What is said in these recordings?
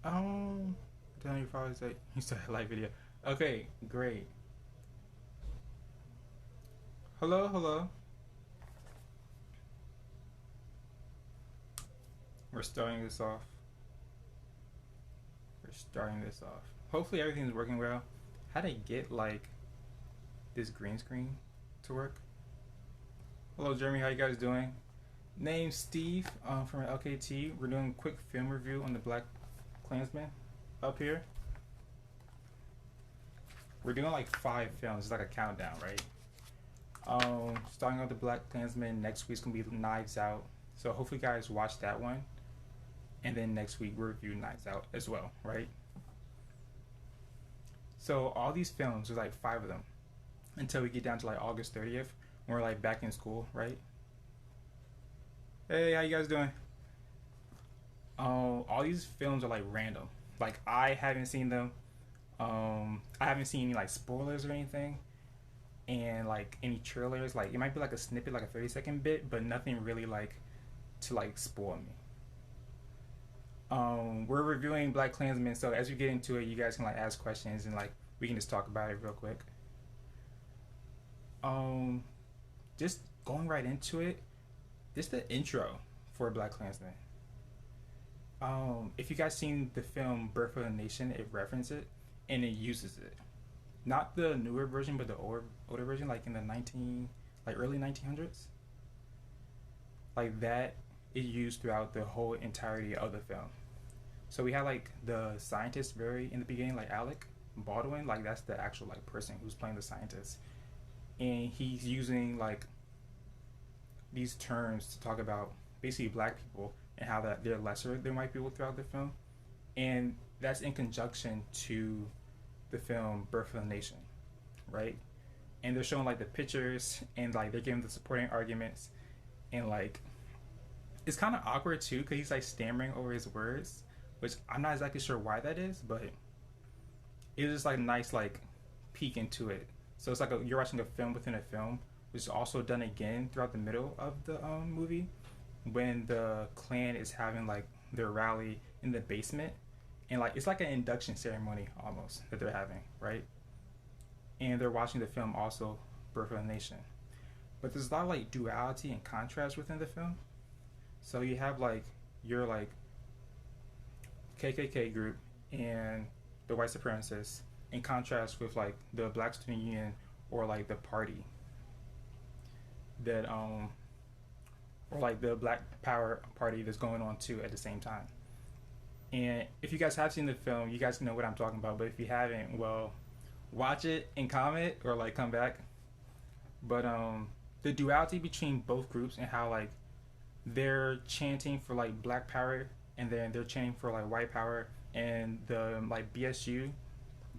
Um, then you probably say you started a live video. Okay, great. Hello, hello. We're starting this off. We're starting this off. Hopefully everything's working well. How to get like this green screen to work? Hello, Jeremy. How you guys doing? Name Steve from LKT. We're doing a quick film review on the BlacKkKlansman up here. We're doing like 5 films. It's like a countdown, right? Starting out the BlacKkKlansman. Next week's gonna be Knives Out. So hopefully, you guys watch that one. And then next week we'll review Knives Out as well, right? So all these films, there's like 5 of them, until we get down to like August 30th, when we're like back in school, right? Hey, how you guys doing? All these films are like random. Like I haven't seen them. I haven't seen any like spoilers or anything, and like any trailers. Like it might be like a snippet, like a 30-second bit, but nothing really like to like spoil me. We're reviewing BlacKkKlansman, so as we get into it, you guys can like ask questions and like we can just talk about it real quick. Um, just going right into it. This is the intro for BlacKkKlansman. If you guys seen the film Birth of a Nation, it references it and it uses it. Not the newer version, but the older version, like in the early 1900s. Like that is used throughout the whole entirety of the film. So we have like the scientist very in the beginning, like Alec Baldwin, like that's the actual like person who's playing the scientist, and he's using like these terms to talk about basically black people and how that they're lesser than white people throughout the film, and that's in conjunction to the film Birth of a Nation, right? And they're showing like the pictures and like they're giving the supporting arguments, and like it's kind of awkward too because he's like stammering over his words, which I'm not exactly sure why that is, but it was just like a nice like peek into it. So it's like you're watching a film within a film, which is also done again throughout the middle of the movie when the clan is having like their rally in the basement, and like it's like an induction ceremony almost that they're having, right? And they're watching the film also Birth of a Nation, but there's a lot of like duality and contrast within the film. So you have like your like KKK group and the white supremacists in contrast with like the Black Student Union or like the party that or like the Black Power party that's going on too at the same time. And if you guys have seen the film, you guys know what I'm talking about. But if you haven't, well, watch it and comment or like come back. But the duality between both groups and how like they're chanting for like Black Power and then they're chanting for like white power, and the like BSU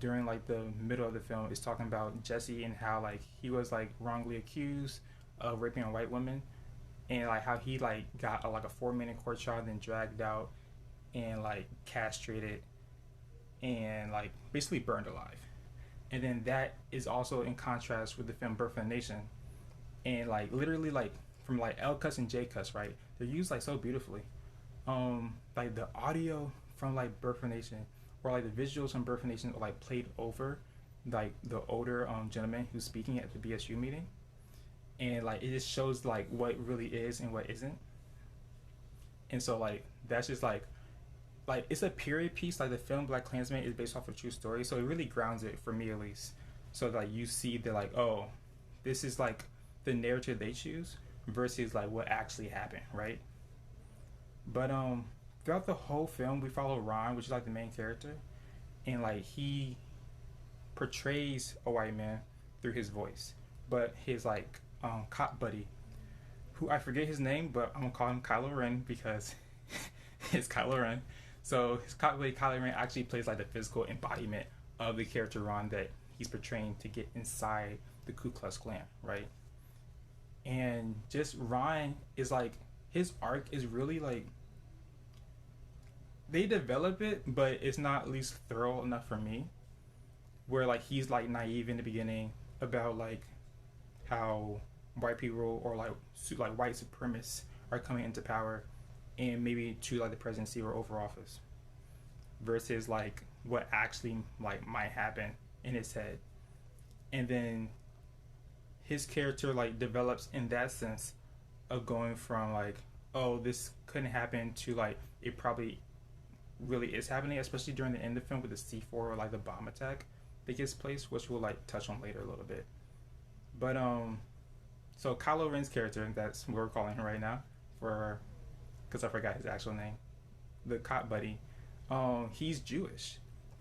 during like the middle of the film is talking about Jesse and how like he was like wrongly accused of raping a white woman, and like how he like got like a 4-minute court trial, then dragged out and like castrated and like basically burned alive. And then that is also in contrast with the film Birth of a Nation, and like literally like from like L cuts and J cuts, right? They're used like so beautifully. Like the audio from like Birth of a Nation or like the visuals from Birth of a Nation are like played over like the older gentleman who's speaking at the BSU meeting, and like it just shows like what really is and what isn't. And so like that's just like it's a period piece. Like the film BlacKkKlansman is based off a true story, so it really grounds it for me at least. So like you see that like, oh, this is like the narrative they choose versus like what actually happened, right? But throughout the whole film we follow Ron, which is like the main character, and like he portrays a white man through his voice, but his like cop buddy, who I forget his name, but I'm gonna call him Kylo Ren because it's Kylo Ren. So his cop buddy Kylo Ren actually plays like the physical embodiment of the character Ron that he's portraying to get inside the Ku Klux Klan, right? And just Ron is like his arc is really like they develop it, but it's not at least thorough enough for me. Where like he's like naive in the beginning about like how white people or like white supremacists are coming into power and maybe to like the presidency or over office. versus like what actually like might happen in his head. And then his character like develops in that sense of going from like, oh, this couldn't happen, to like it probably really is happening, especially during the end of the film with the C4 or like the bomb attack that gets placed, which we'll like touch on later a little bit. But so Kylo Ren's character, that's what we're calling him right now, for because I forgot his actual name, the cop buddy. He's Jewish,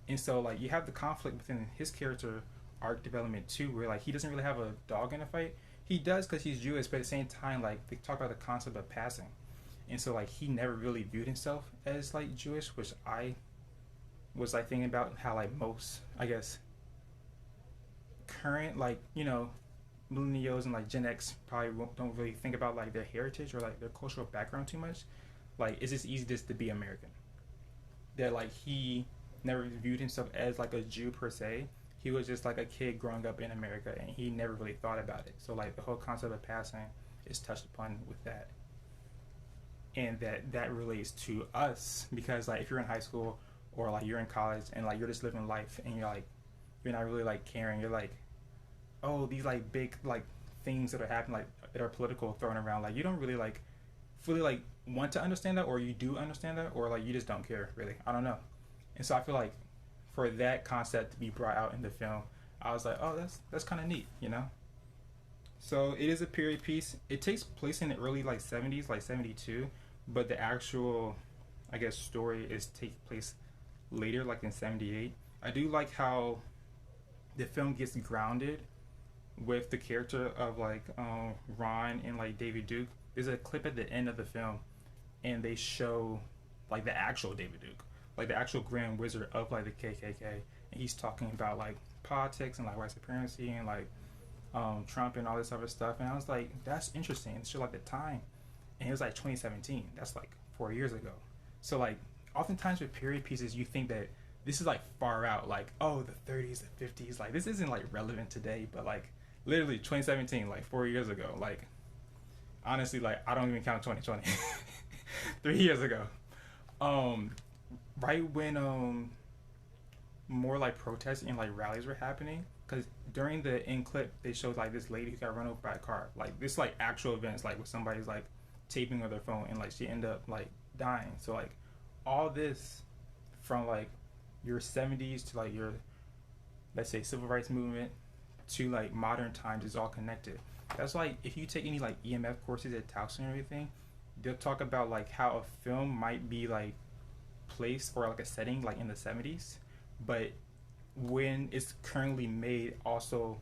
and so like you have the conflict within his character arc development too, where like he doesn't really have a dog in the fight. He does because he's Jewish, but at the same time, like they talk about the concept of passing, and so like he never really viewed himself as like Jewish, which I was like thinking about how like most, I guess, current like millennials and like Gen X probably don't really think about like their heritage or like their cultural background too much. Like it's just easy just to be American. That like he never viewed himself as like a Jew per se. He was just like a kid growing up in America, and he never really thought about it. So like the whole concept of passing is touched upon with that, and that relates to us because like if you're in high school or like you're in college and like you're just living life and you're not really like caring. You're like, oh, these like big like things that are happening, like that are political, thrown around, like you don't really like fully like want to understand that, or you do understand that, or like you just don't care really. I don't know. And so I feel like for that concept to be brought out in the film, I was like, oh, that's kind of neat, So it is a period piece. It takes place in the early like 70s, like 72, but the actual, I guess, story is take place later, like in 78. I do like how the film gets grounded with the character of like Ron and like David Duke. There's a clip at the end of the film, and they show like the actual David Duke, like the actual Grand Wizard of like the KKK, and he's talking about like politics and like white supremacy and like Trump and all this other stuff. And I was like, that's interesting. It's just like the time, and it was like 2017. That's like 4 years ago. So like, oftentimes with period pieces, you think that this is like far out, like, oh, the 30s, the 50s, like this isn't like relevant today, but like literally 2017, like 4 years ago, like honestly, like I don't even count 2020. 3 years ago. Right when more like protests and like rallies were happening, because during the end clip they showed like this lady who got run over by a car, like this like actual events, like with somebody's like taping on their phone, and like she ended up like dying. So like all this from like your 70s to like your, let's say, civil rights movement to like modern times is all connected. That's like if you take any like EMF courses at Towson or anything, they'll talk about like how a film might be like placed or like a setting like in the 70s, but when it's currently made also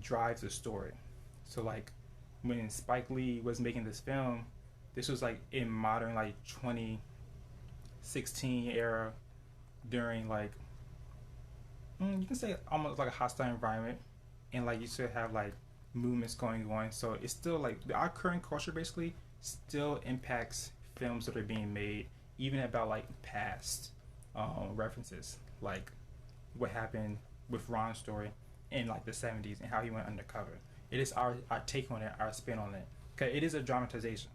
drives the story. So like when Spike Lee was making this film, this was like in modern like 2016 era, during like you can say almost like a hostile environment, and like you still have like movements going on. So it's still like our current culture basically still impacts films that are being made, even about like past references, like what happened with Ron's story in like the 70s and how he went undercover. It is our take on it, our spin on it. Okay, it is a dramatization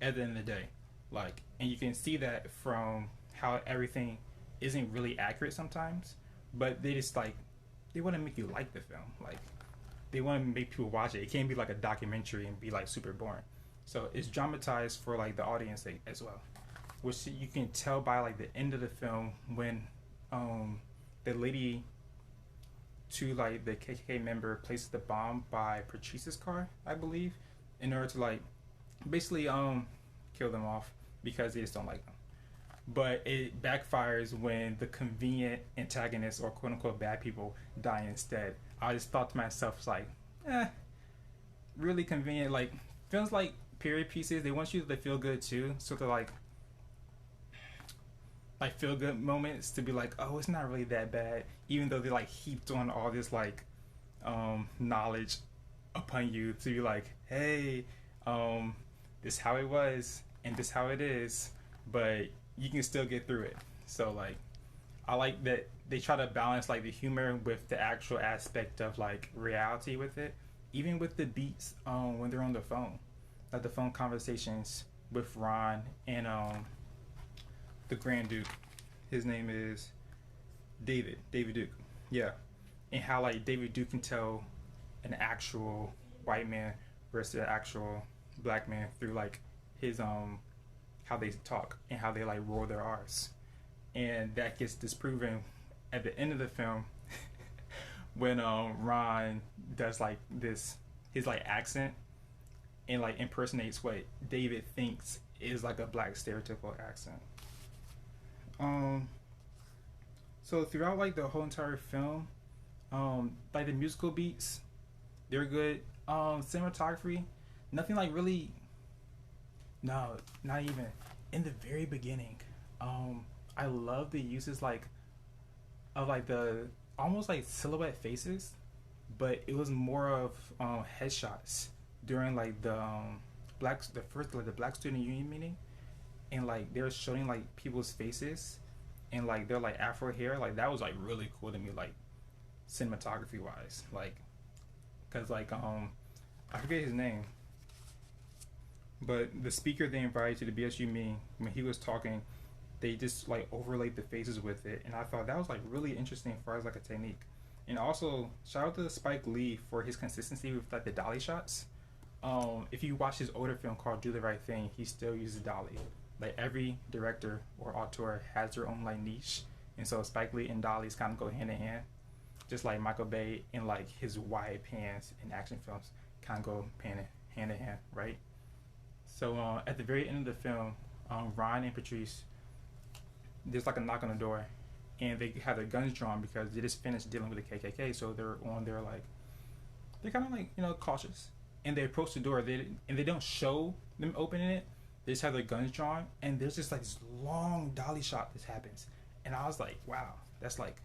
at the end of the day, like, and you can see that from how everything isn't really accurate sometimes, but they just like they want to make you like the film, like they want to make people watch it. It can't be like a documentary and be like super boring. So it's dramatized for like the audience as well, which you can tell by like the end of the film when the lady to like the KKK member places the bomb by Patrice's car, I believe, in order to like basically kill them off because they just don't like them. But it backfires when the convenient antagonists or quote unquote bad people die instead. I just thought to myself, it's like, really convenient. Like films like period pieces, they want you to feel good too. So they're like feel good moments to be like, oh, it's not really that bad, even though they like heaped on all this like knowledge upon you to be like, hey, this how it was and this how it is, but you can still get through it. So like I like that they try to balance like the humor with the actual aspect of like reality with it, even with the beats when they're on the phone, like the phone conversations with Ron and the Grand Duke. His name is David Duke. Yeah, and how like David Duke can tell an actual white man versus an actual black man through like his how they talk and how they like roll their R's, and that gets disproven at the end of the film when Ron does like this his like accent and like impersonates what David thinks is like a black stereotypical accent. Um, so throughout like the whole entire film, like the musical beats, they're good. Cinematography, nothing like really. No, not even in the very beginning. I love the uses like of like the almost like silhouette faces, but it was more of headshots during like the the first like the Black Student Union meeting, and like they were showing like people's faces, and like they're like Afro hair, like that was like really cool to me, like cinematography wise, like because like I forget his name, but the speaker they invited to the BSU meeting when he was talking, they just like overlaid the faces with it, and I thought that was like really interesting as far as like a technique. And also shout out to Spike Lee for his consistency with like the dolly shots. If you watch his older film called Do the Right Thing, he still uses dolly. Like every director or auteur has their own like niche, and so Spike Lee and dollies kind of go hand in hand, just like Michael Bay and like his wide pans in action films kind of go hand in hand, right? So at the very end of the film, Ron and Patrice, there's like a knock on the door, and they have their guns drawn because they just finished dealing with the KKK. So they're on their like, they're kind of like cautious, and they approach the door. And they don't show them opening it. They just have their guns drawn, and there's just like this long dolly shot that happens, and I was like, wow, that's like,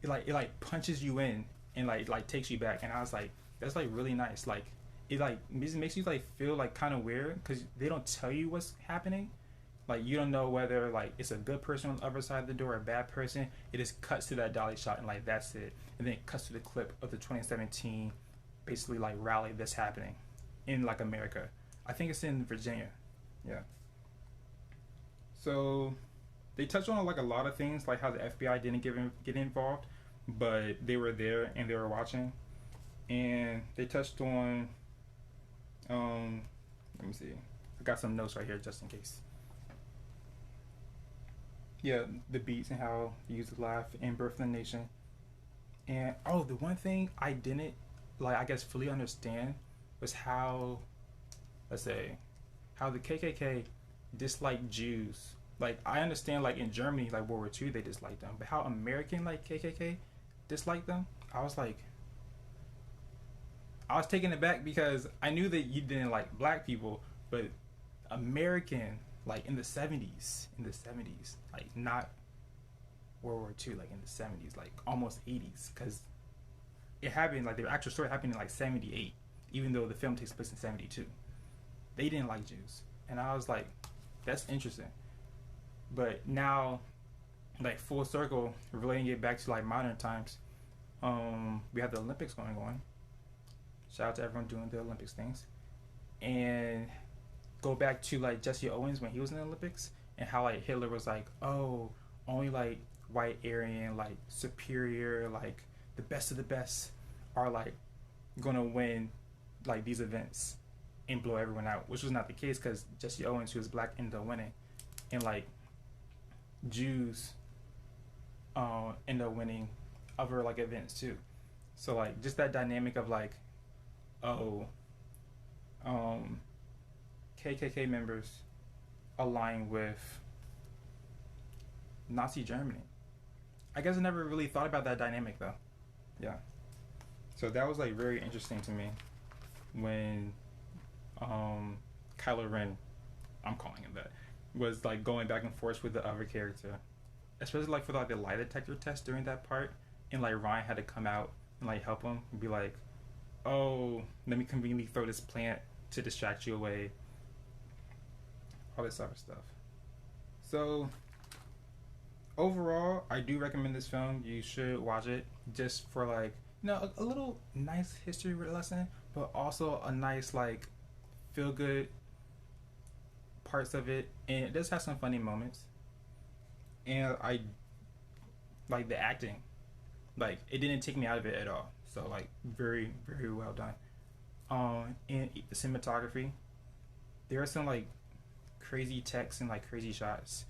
it like punches you in and like takes you back, and I was like, that's like really nice. Like it like makes you like feel like kind of weird because they don't tell you what's happening. Like you don't know whether like it's a good person on the other side of the door or a bad person. It just cuts to that dolly shot and like that's it. And then it cuts to the clip of the 2017 basically like rally that's happening in like America. I think it's in Virginia. Yeah. So they touched on like a lot of things, like how the FBI didn't get involved, but they were there and they were watching. And they touched on let me see. I got some notes right here just in case. Yeah, the beats and how they use the laugh in Birth of the Nation. And the one thing I didn't like, I guess, fully understand was how, let's say, how the KKK disliked Jews. Like I understand, like in Germany, like World War II, they disliked them, but how American like KKK disliked them, I was like, I was taken aback because I knew that you didn't like black people, but American, like in the 70s, like not World War II, like in the 70s, like almost 80s, because it happened, like the actual story happened in like 78, even though the film takes place in 72. They didn't like Jews. And I was like, that's interesting. But now, like full circle, relating it back to like modern times, we have the Olympics going on. Shout out to everyone doing the Olympics things. And go back to like Jesse Owens when he was in the Olympics and how like Hitler was like, oh, only like white Aryan, like superior, like the best of the best are like gonna win like these events and blow everyone out, which was not the case because Jesse Owens, who was black, ended up winning, and like Jews end up winning other like events too. So like just that dynamic of like, KKK members align with Nazi Germany. I guess I never really thought about that dynamic though. Yeah. So that was like very interesting to me when Kylo Ren, I'm calling him that, was like going back and forth with the other character. Especially like for like the lie detector test during that part, and like Ryan had to come out and like help him and be like, oh, let me conveniently throw this plant to distract you away. All this other stuff. So overall, I do recommend this film. You should watch it just for like, a little nice history lesson, but also a nice like feel good parts of it, and it does have some funny moments. and I like the acting. Like it didn't take me out of it at all. So like very very well done. And the cinematography, there are some like crazy text and like crazy shots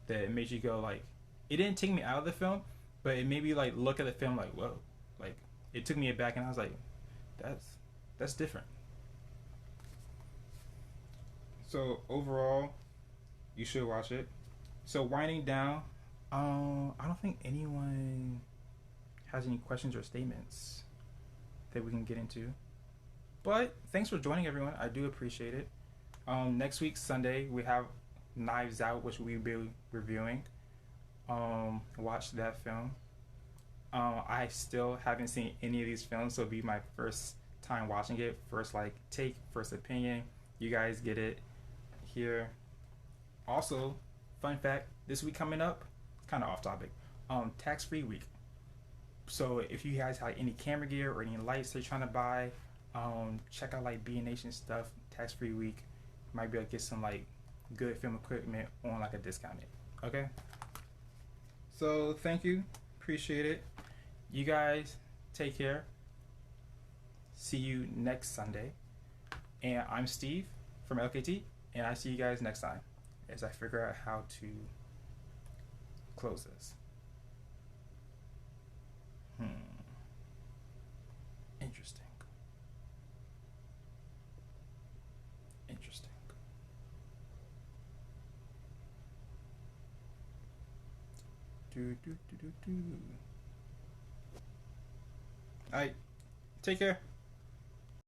that made you go like. It didn't take me out of the film, but it made me like look at the film like whoa, like it took me aback, and I was like, that's that's different. So overall, you should watch it. So winding down, I don't think anyone has any questions or statements that we can get into. But thanks for joining, everyone. I do appreciate it. Next week, Sunday, we have Knives Out, which we'll be reviewing. Watch that film. I still haven't seen any of these films, so it'll be my first time watching it. First, like, take, first opinion. You guys get it here. Also, fun fact, this week coming up, kind of off topic, tax-free week. So if you guys have any camera gear or any lights they're trying to buy, check out like B Nation stuff. Tax free week, might be able to get some like good film equipment on like a discounted. Okay. So thank you, appreciate it. You guys take care. See you next Sunday. And I'm Steve from LKT, and I see you guys next time as I figure out how to close this. Interesting. Interesting. Do do do do do. All right. Take care.